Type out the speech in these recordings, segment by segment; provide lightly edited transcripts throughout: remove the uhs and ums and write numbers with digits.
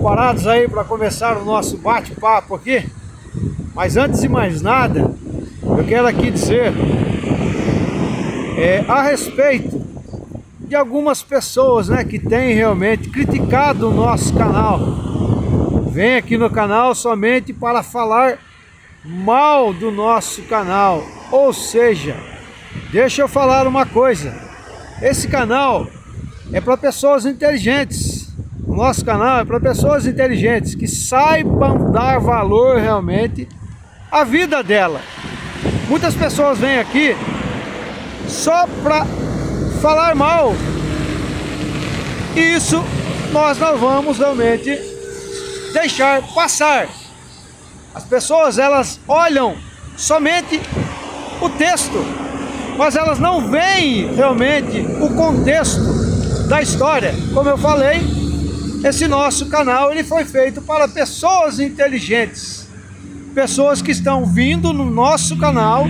preparados aí para começar o nosso bate-papo aqui? Mas antes de mais nada, eu quero aqui dizer a respeito de algumas pessoas, né, que têm realmente criticado o nosso canal. Vem aqui no canal somente para falar mal do nosso canal. Ou seja, deixa eu falar uma coisa: esse canal é para pessoas inteligentes. O nosso canal é para pessoas inteligentes que saibam dar valor realmente à vida dela. Muitas pessoas vêm aqui só para falar mal, e isso nós não vamos realmente deixar passar. As pessoas, elas olham somente o texto, mas elas não veem realmente o contexto da história. Como eu falei, esse nosso canal ele foi feito para pessoas inteligentes, pessoas que estão vindo no nosso canal,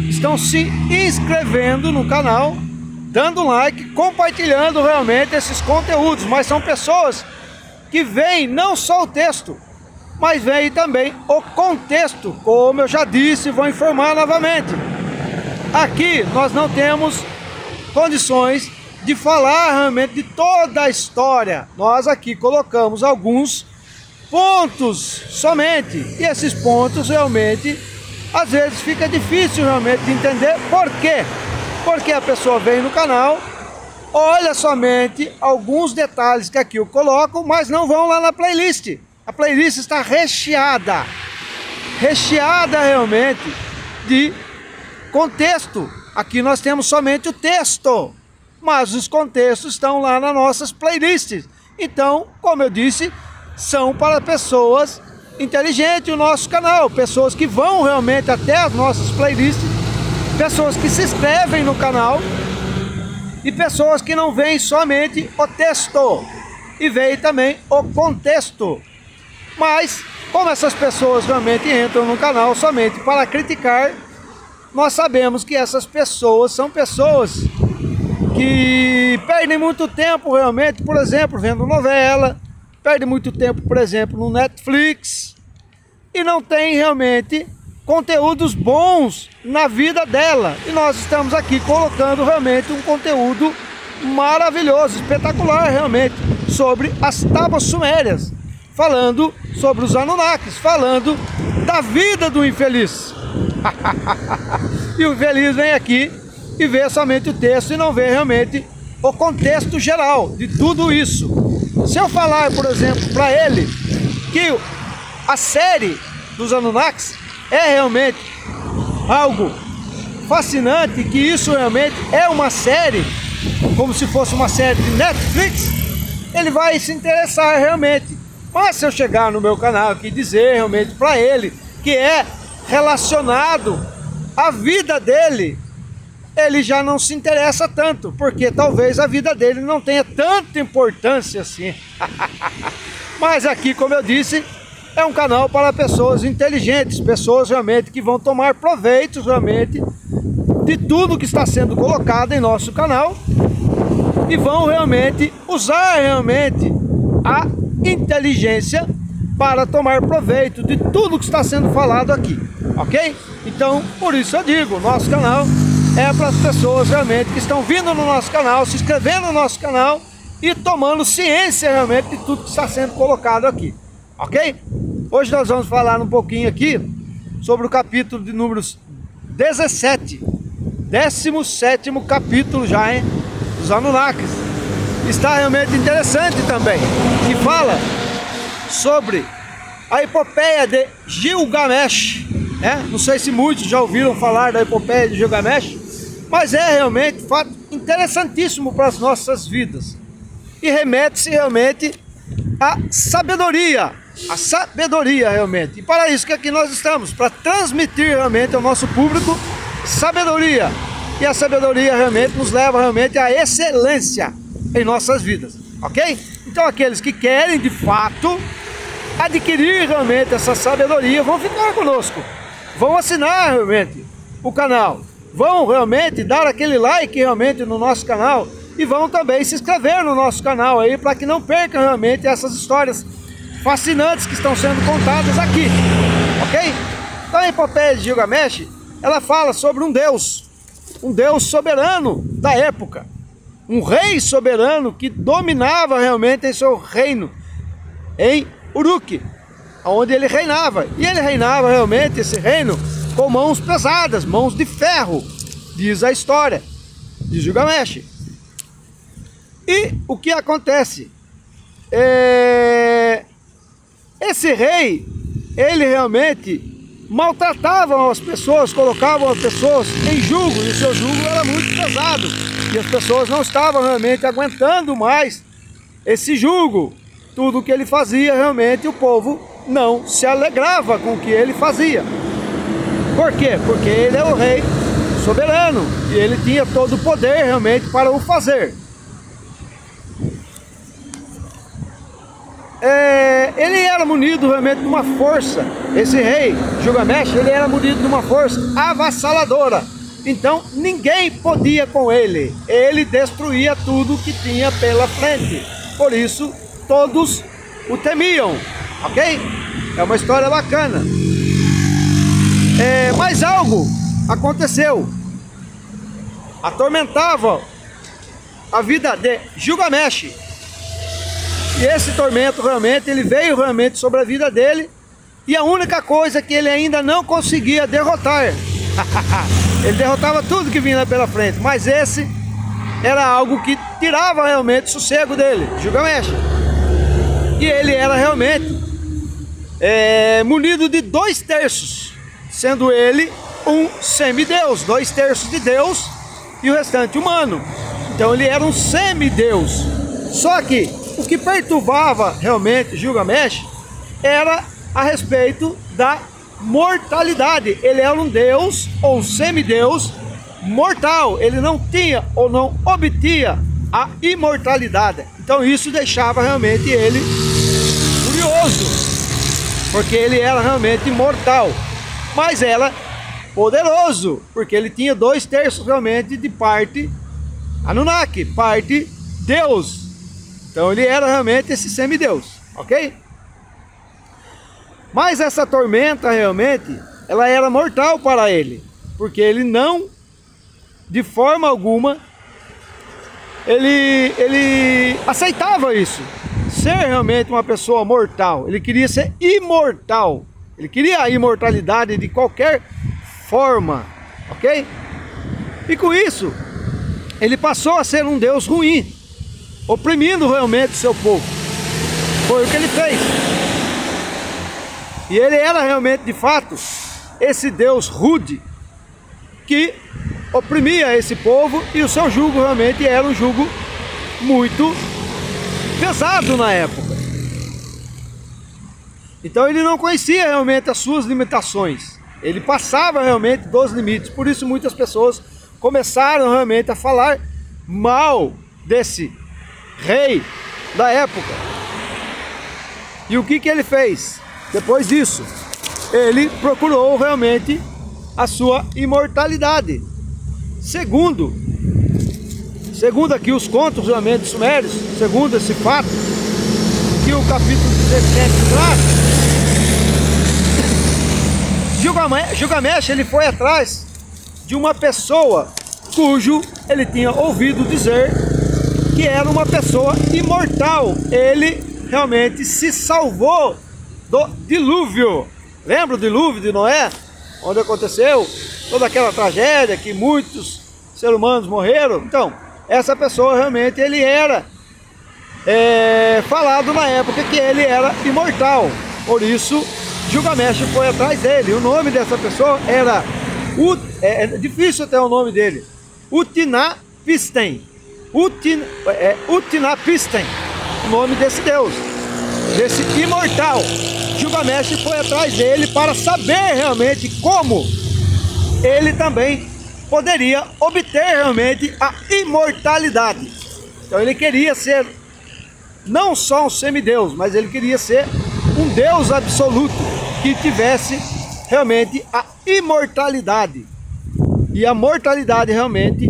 estão se inscrevendo no canal, dando like, compartilhando realmente esses conteúdos. Mas são pessoas que veem não só o texto, mas veem também o contexto. Como eu já disse, vou informar novamente, aqui nós não temos condições de falar realmente de toda a história. Nós aqui colocamos alguns pontos somente, e esses pontos realmente às vezes fica difícil realmente de entender. Por quê? Porque a pessoa vem no canal, olha somente alguns detalhes que aqui eu coloco, mas não vão lá na playlist. A playlist está recheada realmente de contexto. Aqui nós temos somente o texto, mas os contextos estão lá nas nossas playlists. Então, como eu disse, são para pessoas inteligentes o nosso canal, pessoas que vão realmente até as nossas playlists, pessoas que se inscrevem no canal e pessoas que não veem somente o texto e veem também o contexto. Mas, como essas pessoas realmente entram no canal somente para criticar, nós sabemos que essas pessoas são pessoas que perdem muito tempo realmente, por exemplo, vendo novela, perdem muito tempo, por exemplo, no Netflix, e não tem realmente conteúdos bons na vida dela. E nós estamos aqui colocando realmente um conteúdo maravilhoso, espetacular realmente, sobre as tábuas sumérias, falando sobre os Anunnakis, falando da vida do infeliz. E o infeliz vem aqui e vê somente o texto e não vê realmente o contexto geral de tudo isso. Se eu falar, por exemplo, para ele que a série dos Anunnakis é realmente algo fascinante, que isso realmente é uma série, como se fosse uma série de Netflix, ele vai se interessar realmente. Mas se eu chegar no meu canal aqui e dizer realmente para ele que é relacionado à vida dele, ele já não se interessa tanto, porque talvez a vida dele não tenha tanta importância assim. Mas aqui, como eu disse, é um canal para pessoas inteligentes, pessoas realmente que vão tomar proveito realmente de tudo que está sendo colocado em nosso canal e vão realmente usar realmente a inteligência para tomar proveito de tudo que está sendo falado aqui, ok? Então, por isso eu digo, nosso canal é para as pessoas realmente que estão vindo no nosso canal, se inscrevendo no nosso canal e tomando ciência realmente de tudo que está sendo colocado aqui, ok? Hoje nós vamos falar um pouquinho aqui sobre o capítulo de números 17, 17º capítulo já, hein, dos Anunnakis. Está realmente interessante também, que fala sobre a epopeia de Gilgamesh, né? Não sei se muitos já ouviram falar da epopeia de Gilgamesh, mas é realmente fato interessantíssimo para as nossas vidas e remete-se realmente à sabedoria realmente. E para isso que aqui nós estamos, para transmitir realmente ao nosso público sabedoria, e a sabedoria realmente nos leva realmente à excelência em nossas vidas, ok? Então aqueles que querem de fato adquirir realmente essa sabedoria vão ficar conosco, vão assinar realmente o canal, vão realmente dar aquele like realmente no nosso canal e vão também se inscrever no nosso canal aí, para que não percam realmente essas histórias fascinantes que estão sendo contadas aqui, ok? Então a epopeia de Gilgamesh, ela fala sobre um Deus soberano da época, um rei soberano que dominava realmente em seu reino, em Uruk, onde ele reinava. E ele reinava realmente esse reino com mãos pesadas, mãos de ferro, diz a história de Gilgamesh. E o que acontece? Esse rei, ele realmente maltratava as pessoas, colocavam as pessoas em jugo, e o seu jugo era muito pesado, e as pessoas não estavam realmente aguentando mais esse jugo. Tudo que ele fazia, realmente o povo não se alegrava com o que ele fazia. Por quê? Porque ele é o rei soberano, e ele tinha todo o poder realmente para o fazer. Ele era munido realmente de uma força, esse rei Gilgamesh, ele era munido de uma força avassaladora. Então ninguém podia com ele, ele destruía tudo que tinha pela frente. Por isso todos o temiam, ok? É uma história bacana. Mas algo aconteceu, atormentava a vida de Gilgamesh. E esse tormento realmente, ele veio realmente sobre a vida dele. E a única coisa que ele ainda não conseguia derrotar. Ele derrotava tudo que vinha pela frente. Mas esse era algo que tirava realmente o sossego dele, Gilgamesh. E ele era realmente munido de 2/3. Sendo ele um semideus. 2/3 de Deus e o restante humano. Então ele era um semideus. Só que o que perturbava realmente Gilgamesh era a respeito da mortalidade. Ele era um deus ou um semideus mortal. Ele não tinha ou não obtinha a imortalidade. Então isso deixava realmente ele curioso, porque ele era realmente mortal, mas era poderoso, porque ele tinha 2/3 realmente de parte Anunnaki, parte Deus. Então ele era realmente esse semideus, ok? Mas essa tormenta realmente, ela era mortal para ele, porque ele não, de forma alguma, ele aceitava isso, ser realmente uma pessoa mortal. Ele queria ser imortal, ele queria a imortalidade de qualquer forma, ok? E com isso, ele passou a ser um Deus ruim, oprimindo realmente o seu povo. Foi o que ele fez. E ele era realmente, de fato, esse Deus rude que oprimia esse povo, e o seu jugo realmente era um jugo muito pesado na época. Então ele não conhecia realmente as suas limitações. Ele passava realmente dos limites. Por isso muitas pessoas começaram realmente a falar mal desse rei da época. E o que ele fez? Depois disso, ele procurou realmente a sua imortalidade. Segundo aqui os contos realmente sumérios, segundo esse fato, que o capítulo 17 traz, Gilgamesh ele foi atrás de uma pessoa cujo ele tinha ouvido dizer que era uma pessoa imortal. Ele realmente se salvou do dilúvio. Lembra o dilúvio de Noé? Onde aconteceu toda aquela tragédia que muitos seres humanos morreram. Então, essa pessoa realmente ele era falado na época que ele era imortal. Por isso, Gilgamesh foi atrás dele. O nome dessa pessoa era... É difícil até o nome dele. Utnapishtim. Utnapishtim, o nome desse Deus, desse imortal. Gilgamesh foi atrás dele para saber realmente como ele também poderia obter realmente a imortalidade. Então ele queria ser não só um semideus, mas ele queria ser um Deus absoluto que tivesse realmente a imortalidade. E a mortalidade realmente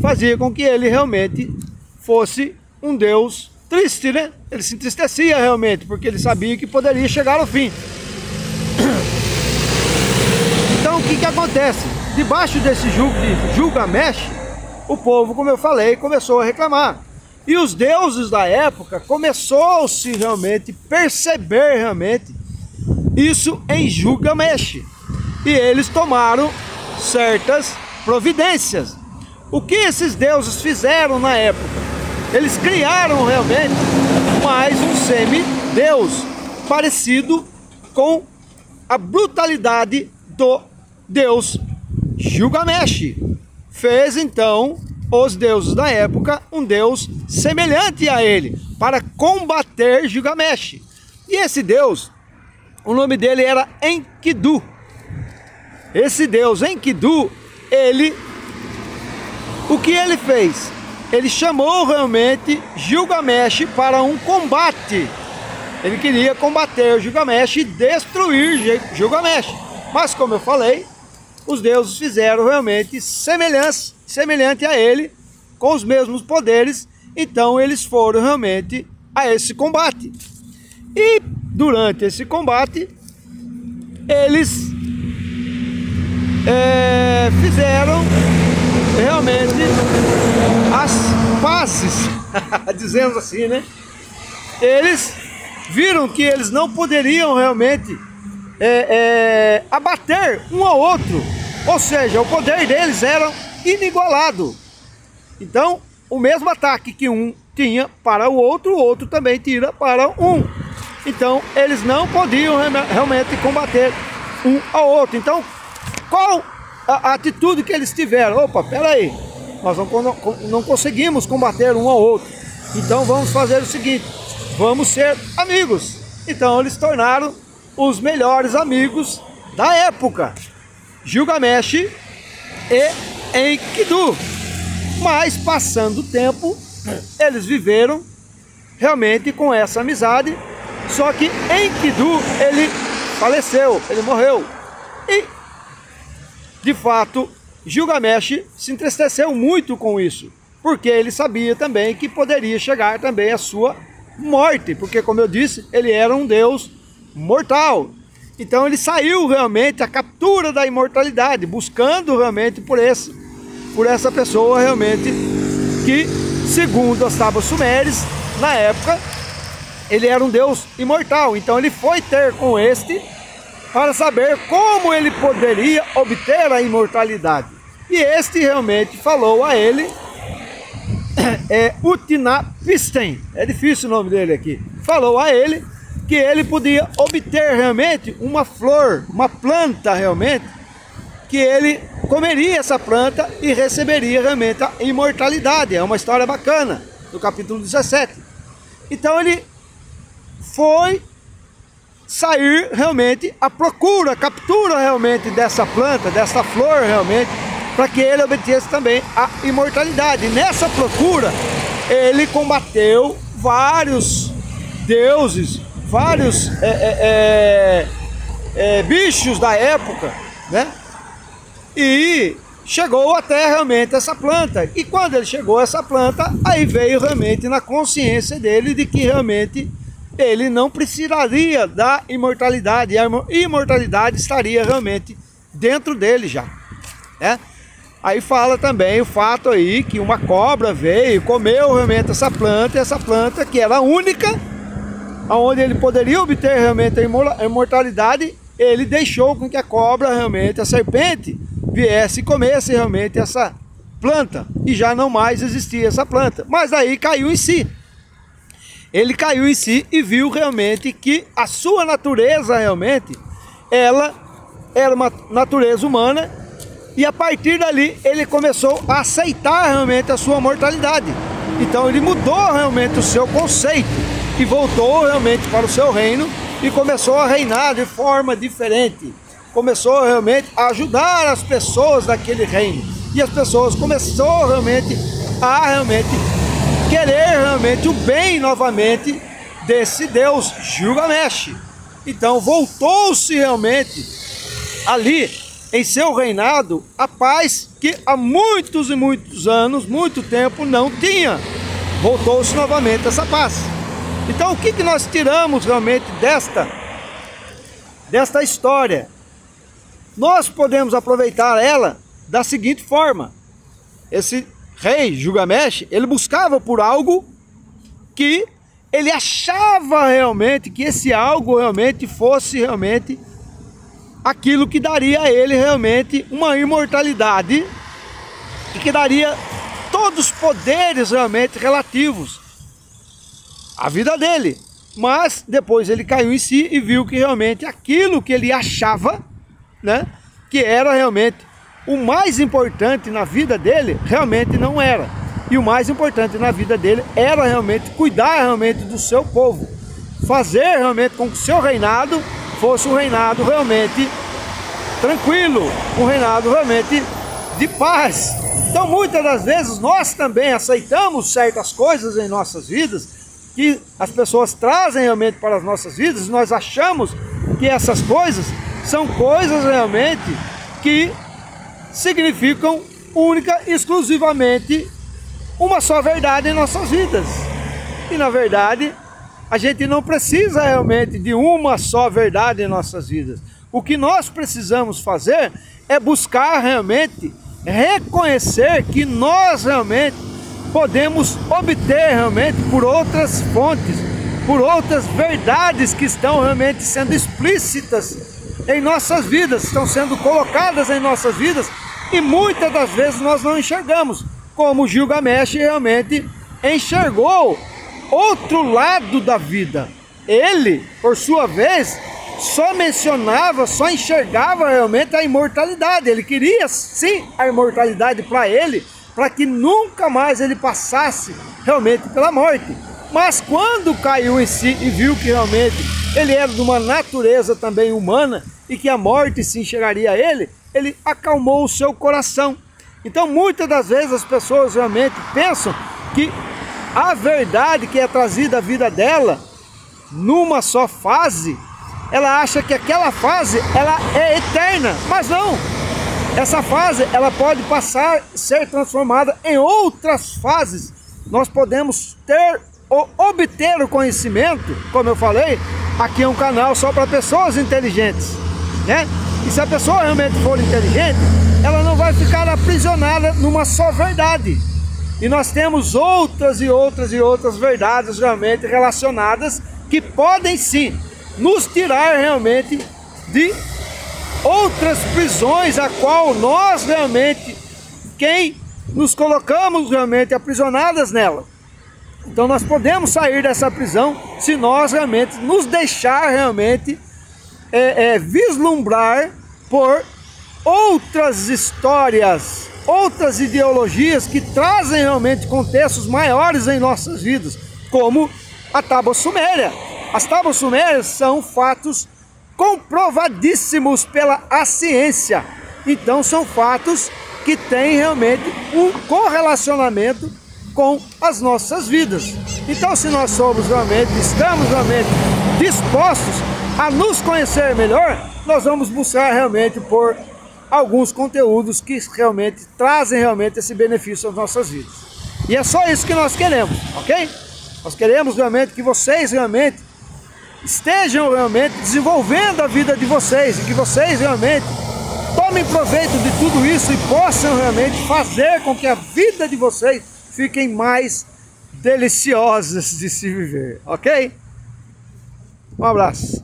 fazia com que ele realmente fosse um Deus triste, né? Ele se entristecia realmente, porque ele sabia que poderia chegar ao fim. Então o que que acontece? Debaixo desse jugo de Gilgamesh, o povo, como eu falei, começou a reclamar. E os deuses da época começou-se realmente perceber realmente isso em Gilgamesh. E eles tomaram certas providências. O que esses deuses fizeram na época? Eles criaram realmente mais um semideus, parecido com a brutalidade do deus Gilgamesh. Fez então os deuses da época um deus semelhante a ele, para combater Gilgamesh. E esse deus, o nome dele era Enkidu. Esse deus Enkidu, o que ele fez? Ele chamou realmente Gilgamesh para um combate. Ele queria combater Gilgamesh e destruir Gilgamesh. Mas como eu falei, os deuses fizeram realmente semelhante a ele, com os mesmos poderes. Então eles foram realmente a esse combate. E durante esse combate, eles fizeram realmente as pazes, dizendo assim, né? Eles viram que eles não poderiam realmente abater um ao outro, ou seja, o poder deles era inigualado. Então, o mesmo ataque que um tinha para o outro também tira para um. Então, eles não podiam realmente combater um ao outro. Então, qual a atitude que eles tiveram? Opa, peraí, nós não conseguimos combater um ao outro, então vamos fazer o seguinte, vamos ser amigos. Então eles tornaram os melhores amigos da época, Gilgamesh e Enkidu. Mas passando o tempo, eles viveram realmente com essa amizade. Só que Enkidu, ele faleceu, ele morreu. E de fato, Gilgamesh se entristeceu muito com isso, porque ele sabia também que poderia chegar também a sua morte, porque como eu disse, ele era um deus mortal. Então ele saiu realmente à captura da imortalidade, buscando realmente por essa pessoa realmente que, segundo as tábuas sumérias, na época, ele era um deus imortal. Então ele foi ter com este para saber como ele poderia obter a imortalidade. E este realmente falou a ele, Utnapishtim, é difícil o nome dele aqui, falou a ele que ele podia obter realmente uma flor, uma planta realmente, que ele comeria essa planta e receberia realmente a imortalidade. É uma história bacana, do capítulo 17. Então ele foi sair realmente à procura, captura realmente dessa planta, dessa flor realmente, para que ele obtivesse também a imortalidade. E nessa procura, ele combateu vários deuses, vários bichos da época, né? E chegou até realmente essa planta. E quando ele chegou a essa planta, aí veio realmente na consciência dele de que realmente ele não precisaria da imortalidade, e a imortalidade estaria realmente dentro dele já, né? Aí fala também o fato aí que uma cobra veio e comeu realmente essa planta, e essa planta que era a única onde ele poderia obter realmente a imortalidade, ele deixou com que a cobra realmente, a serpente, viesse e comesse realmente essa planta, e já não mais existia essa planta. Mas aí caiu em si. Ele caiu em si e viu realmente que a sua natureza realmente, ela era uma natureza humana, e a partir dali ele começou a aceitar realmente a sua mortalidade. Então ele mudou realmente o seu conceito e voltou realmente para o seu reino e começou a reinar de forma diferente. Começou realmente a ajudar as pessoas daquele reino, e as pessoas começaram realmente a querer realmente o bem novamente desse deus Gilgamesh. Então voltou-se realmente ali em seu reinado a paz que há muitos e muitos anos, muito tempo não tinha. voltou-se novamente essa paz. Então o que nós tiramos realmente desta história? Nós podemos aproveitar ela da seguinte forma: esse rei Gilgamesh, ele buscava por algo que ele achava realmente que esse algo realmente fosse realmente aquilo que daria a ele realmente uma imortalidade e que daria todos os poderes realmente relativos à vida dele. Mas depois ele caiu em si e viu que realmente aquilo que ele achava, né, que era realmente o mais importante na vida dele, realmente não era. E o mais importante na vida dele era realmente cuidar realmente do seu povo, fazer realmente com que o seu reinado fosse um reinado realmente tranquilo, um reinado realmente de paz. Então muitas das vezes nós também aceitamos certas coisas em nossas vidas que as pessoas trazem realmente para as nossas vidas, e nós achamos que essas coisas são coisas realmente que significam única e exclusivamente uma só verdade em nossas vidas. E na verdade, a gente não precisa realmente de uma só verdade em nossas vidas. O que nós precisamos fazer é buscar realmente reconhecer que nós realmente podemos obter realmente por outras fontes, por outras verdades que estão realmente sendo explícitas em nossas vidas, estão sendo colocadas em nossas vidas, e muitas das vezes nós não enxergamos, como Gilgamesh realmente enxergou outro lado da vida. Ele, por sua vez, só mencionava, só enxergava realmente a imortalidade. Ele queria sim a imortalidade para ele, para que nunca mais ele passasse realmente pela morte. Mas quando caiu em si e viu que realmente ele era de uma natureza também humana e que a morte se enxergaria a ele, ele acalmou o seu coração. Então muitas das vezes as pessoas realmente pensam que a verdade que é trazida à vida dela numa só fase, ela acha que aquela fase ela é eterna, mas não. Essa fase ela pode passar, ser transformada em outras fases. Nós podemos ter ou obter o conhecimento, como eu falei, aqui é um canal só para pessoas inteligentes, né? E se a pessoa realmente for inteligente, ela não vai ficar aprisionada numa só verdade. E nós temos outras e outras e outras verdades realmente relacionadas que podem sim nos tirar realmente de outras prisões a qual nós realmente, quem nos colocamos realmente aprisionadas nela. Então nós podemos sair dessa prisão se nós realmente nos deixar realmente vislumbrar por outras histórias, outras ideologias que trazem realmente contextos maiores em nossas vidas, como a Tábua Suméria. As Tábuas Sumérias são fatos comprovadíssimos pela ciência. Então são fatos que têm realmente um correlacionamento com as nossas vidas. Então se nós somos realmente, estamos realmente dispostos a nos conhecer melhor, nós vamos buscar realmente por alguns conteúdos que realmente trazem realmente esse benefício às nossas vidas. E é só isso que nós queremos, ok? Nós queremos realmente que vocês realmente estejam realmente desenvolvendo a vida de vocês e que vocês realmente tomem proveito de tudo isso e possam realmente fazer com que a vida de vocês fiquem mais deliciosas de se viver, ok? Um abraço.